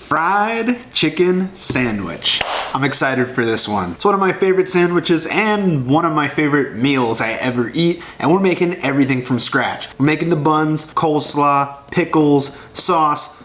fried chicken sandwich. I'm excited for this one. It's one of my favorite sandwiches and one of my favorite meals I ever eat, and we're making everything from scratch. We're making the buns, coleslaw, pickles, sauce,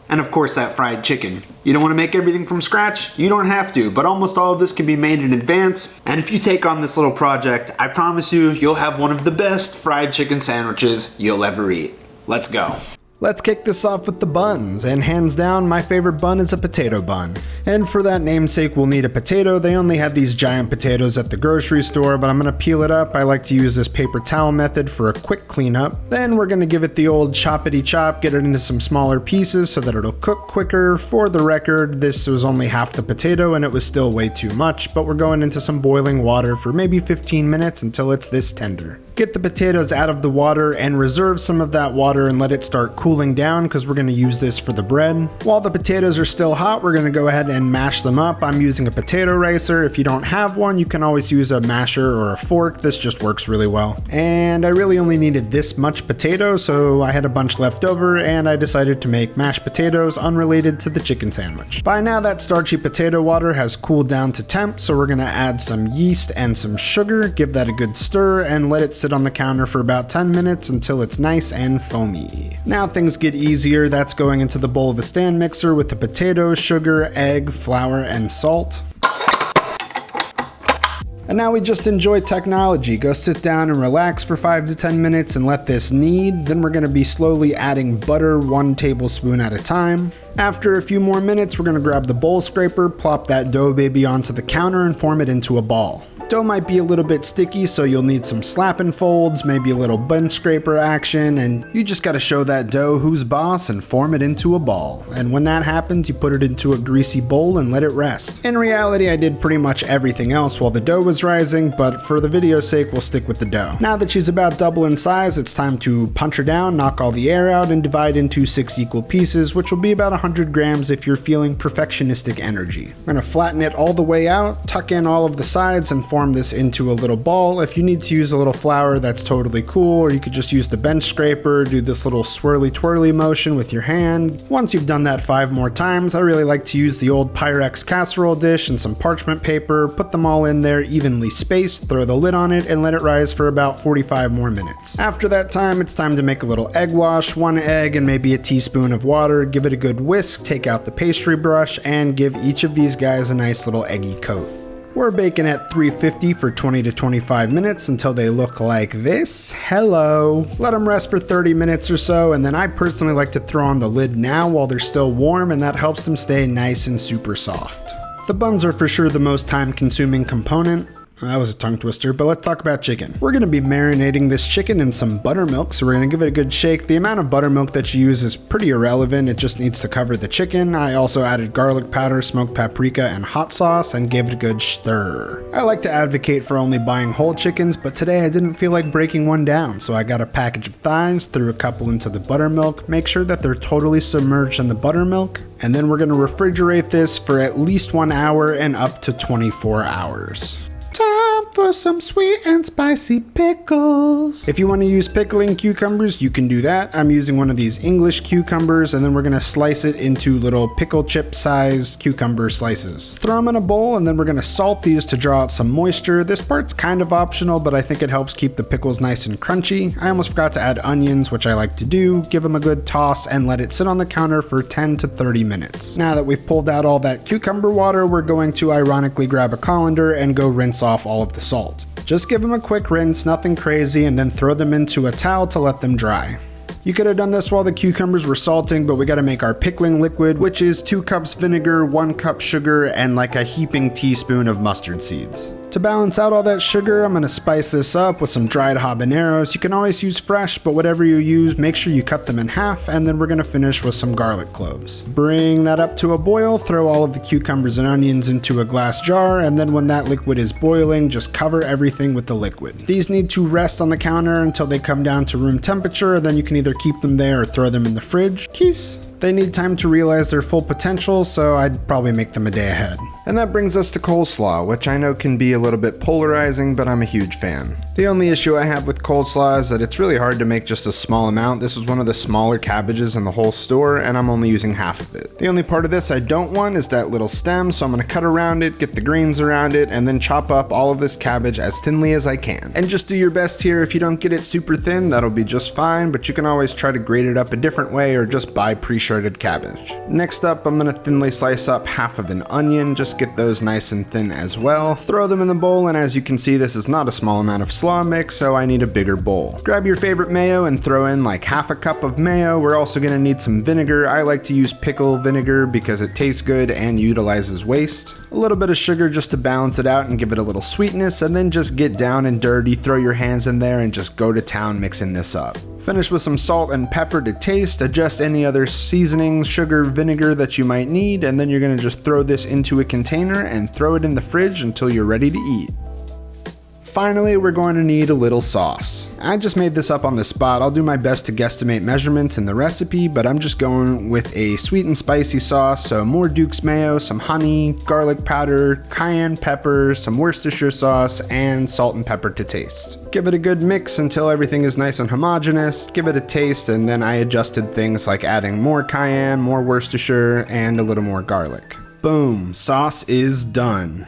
and of course that fried chicken. You don't want to make everything from scratch? You don't have to, but almost all of this can be made in advance. And if you take on this little project, I promise you'll have one of the best fried chicken sandwiches you'll ever eat. Let's go. Let's kick this off with the buns, and hands down, my favorite bun is a potato bun. And for that namesake, we'll need a potato. They only have these giant potatoes at the grocery store, but I'm gonna peel it up. I like to use this paper towel method for a quick cleanup. Then we're gonna give it the old choppity chop, get it into some smaller pieces so that it'll cook quicker. For the record, this was only half the potato and it was still way too much, but we're going into some boiling water for maybe 15 minutes until it's this tender. Get the potatoes out of the water and reserve some of that water and let it start cooling down because we're going to use this for the bread. While the potatoes are still hot, we're going to go ahead and mash them up. I'm using a potato ricer. If you don't have one, you can always use a masher or a fork. This just works really well. And I really only needed this much potato, so I had a bunch left over and I decided to make mashed potatoes unrelated to the chicken sandwich. By now that starchy potato water has cooled down to temp, so we're going to add some yeast and some sugar, give that a good stir, and let it sit on the counter for about 10 minutes until it's nice and foamy. Now things get easier. That's going into the bowl of a stand mixer with the potatoes, sugar, egg, flour, and salt. And now we just enjoy technology. Go sit down and relax for 5 to 10 minutes and let this knead. Then we're going to be slowly adding butter 1 tablespoon at a time. After a few more minutes, we're going to grab the bowl scraper, plop that dough baby onto the counter and form it into a ball. Dough might be a little bit sticky, so you'll need some slap and folds, maybe a little bench scraper action, and you just gotta show that dough who's boss and form it into a ball. And when that happens, you put it into a greasy bowl and let it rest. In reality, I did pretty much everything else while the dough was rising, but for the video's sake, we'll stick with the dough. Now that she's about double in size, it's time to punch her down, knock all the air out, and divide into 6 equal pieces, which will be about 100 grams if you're feeling perfectionistic energy. We're gonna flatten it all the way out, tuck in all of the sides, and form this into a little ball. If you need to use a little flour, that's totally cool, or you could just use the bench scraper, do this little swirly twirly motion with your hand. Once you've done that 5 more times, I really like to use the old Pyrex casserole dish and some parchment paper, put them all in there evenly spaced, throw the lid on it, and let it rise for about 45 more minutes. After that time, it's time to make a little egg wash, 1 egg and maybe a teaspoon of water, give it a good whisk, take out the pastry brush, and give each of these guys a nice little eggy coat. We're baking at 350 for 20 to 25 minutes until they look like this. Hello. Let them rest for 30 minutes or so, and then I personally like to throw on the lid now while they're still warm, and that helps them stay nice and super soft. The buns are for sure the most time-consuming component. That was a tongue twister, but let's talk about chicken. We're gonna be marinating this chicken in some buttermilk, so we're gonna give it a good shake. The amount of buttermilk that you use is pretty irrelevant, it just needs to cover the chicken. I also added garlic powder, smoked paprika, and hot sauce, and gave it a good stir. I like to advocate for only buying whole chickens, but today I didn't feel like breaking one down, so I got a package of thighs, threw a couple into the buttermilk, make sure that they're totally submerged in the buttermilk, and then we're gonna refrigerate this for at least 1 hour and up to 24 hours. Time for some sweet and spicy pickles. If you want to use pickling cucumbers, you can do that. I'm using one of these English cucumbers, and then we're going to slice it into little pickle chip sized cucumber slices. Throw them in a bowl, and then we're going to salt these to draw out some moisture. This part's kind of optional, but I think it helps keep the pickles nice and crunchy. I almost forgot to add onions, which I like to do. Give them a good toss and let it sit on the counter for 10 to 30 minutes. Now that we've pulled out all that cucumber water, we're going to ironically grab a colander and go rinse off all of the salt. Just give them a quick rinse, nothing crazy, and then throw them into a towel to let them dry. You could have done this while the cucumbers were salting, but we gotta make our pickling liquid, which is 2 cups vinegar, 1 cup sugar, and like a heaping teaspoon of mustard seeds. To balance out all that sugar, I'm gonna spice this up with some dried habaneros. You can always use fresh, but whatever you use, make sure you cut them in half, and then we're gonna finish with some garlic cloves. Bring that up to a boil, throw all of the cucumbers and onions into a glass jar, and then when that liquid is boiling, just cover everything with the liquid. These need to rest on the counter until they come down to room temperature, then you can either keep them there or throw them in the fridge. Keys. They need time to realize their full potential, so I'd probably make them a day ahead. And that brings us to coleslaw, which I know can be a little bit polarizing, but I'm a huge fan. The only issue I have with coleslaw is that it's really hard to make just a small amount. This was one of the smaller cabbages in the whole store, and I'm only using half of it. The only part of this I don't want is that little stem, so I'm gonna cut around it, get the greens around it, and then chop up all of this cabbage as thinly as I can. And just do your best here. If you don't get it super thin, that'll be just fine, but you can always try to grate it up a different way or just buy pre-shredded cabbage. Next up, I'm gonna thinly slice up half of an onion, just get those nice and thin as well. Throw them in the bowl, and as you can see, this is not a small amount of slaw mix, so I need a bigger bowl. Grab your favorite mayo and throw in like half a cup of mayo. We're also gonna need some vinegar. I like to use pickle vinegar because it tastes good and utilizes waste. A little bit of sugar just to balance it out and give it a little sweetness, and then just get down and dirty, throw your hands in there and just go to town mixing this up. Finish with some salt and pepper to taste, adjust any other seasonings, sugar, vinegar that you might need, and then you're gonna just throw this into a container and throw it in the fridge until you're ready to eat. Finally, we're going to need a little sauce. I just made this up on the spot. I'll do my best to guesstimate measurements in the recipe, but I'm just going with a sweet and spicy sauce, so more Duke's mayo, some honey, garlic powder, cayenne pepper, some Worcestershire sauce, and salt and pepper to taste. Give it a good mix until everything is nice and homogeneous, give it a taste, and then I adjusted things like adding more cayenne, more Worcestershire, and a little more garlic. Boom, sauce is done.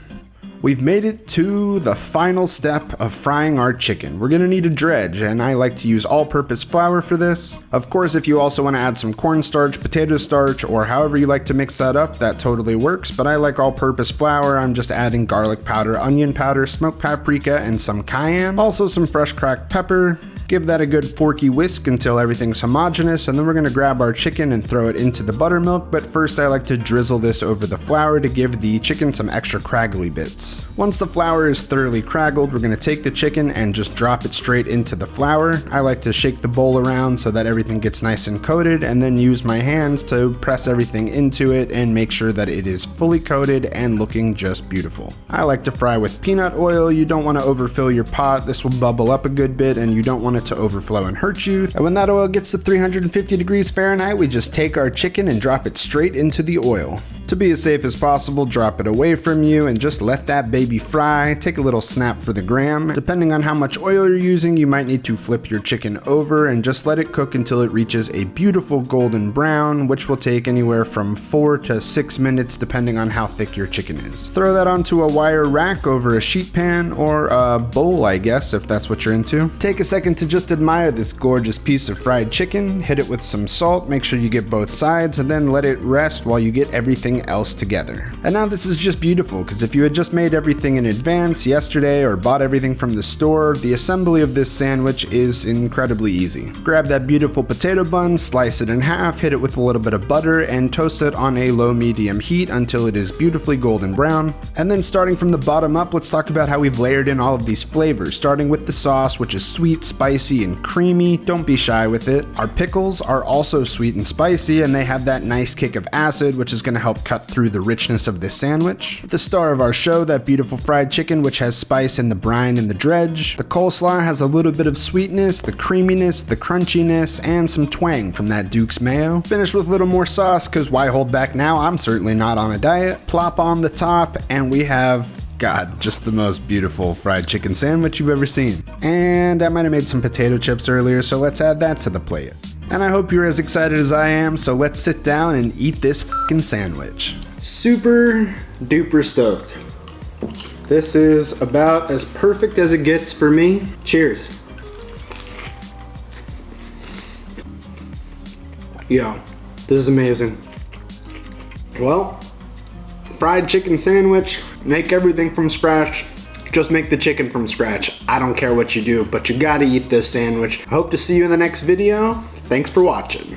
We've made it to the final step of frying our chicken. We're gonna need a dredge, and I like to use all-purpose flour for this. Of course, if you also wanna add some cornstarch, potato starch, or however you like to mix that up, that totally works, but I like all-purpose flour. I'm just adding garlic powder, onion powder, smoked paprika, and some cayenne. Also some fresh cracked pepper. Give that a good forky whisk until everything's homogeneous, and then we're gonna grab our chicken and throw it into the buttermilk, but first I like to drizzle this over the flour to give the chicken some extra craggly bits. Once the flour is thoroughly craggled, we're gonna take the chicken and just drop it straight into the flour. I like to shake the bowl around so that everything gets nice and coated, and then use my hands to press everything into it and make sure that it is fully coated and looking just beautiful. I like to fry with peanut oil. You don't wanna overfill your pot. This will bubble up a good bit, and you don't want it to overflow and hurt you. And when that oil gets to 350 degrees Fahrenheit, we just take our chicken and drop it straight into the oil. To be as safe as possible, drop it away from you and just let that baby fry. Take a little snap for the gram. Depending on how much oil you're using, you might need to flip your chicken over and just let it cook until it reaches a beautiful golden brown, which will take anywhere from 4 to 6 minutes depending on how thick your chicken is. Throw that onto a wire rack over a sheet pan or a bowl, I guess, if that's what you're into. Take a second to just admire this gorgeous piece of fried chicken. Hit it with some salt, make sure you get both sides, and then let it rest while you get everything else together. And now this is just beautiful, because if you had just made everything in advance yesterday or bought everything from the store, the assembly of this sandwich is incredibly easy. Grab that beautiful potato bun, slice it in half, hit it with a little bit of butter, and toast it on a low-medium heat until it is beautifully golden brown. And then starting from the bottom up, let's talk about how we've layered in all of these flavors, starting with the sauce, which is sweet, spicy, and creamy. Don't be shy with it. Our pickles are also sweet and spicy, and they have that nice kick of acid, which is going to help cut through the richness of this sandwich. The star of our show, that beautiful fried chicken, which has spice in the brine and the dredge. The coleslaw has a little bit of sweetness, the creaminess, the crunchiness, and some twang from that Duke's mayo. Finish with a little more sauce, because why hold back now? I'm certainly not on a diet. Plop on the top, and we have, God, just the most beautiful fried chicken sandwich you've ever seen. And I might have made some potato chips earlier, so let's add that to the plate. And I hope you're as excited as I am, so let's sit down and eat this fucking sandwich. Super duper stoked. This is about as perfect as it gets for me. Cheers. Yo, this is amazing. Well, fried chicken sandwich, make everything from scratch. Just make the chicken from scratch. I don't care what you do, but you gotta eat this sandwich. I hope to see you in the next video. Thanks for watching.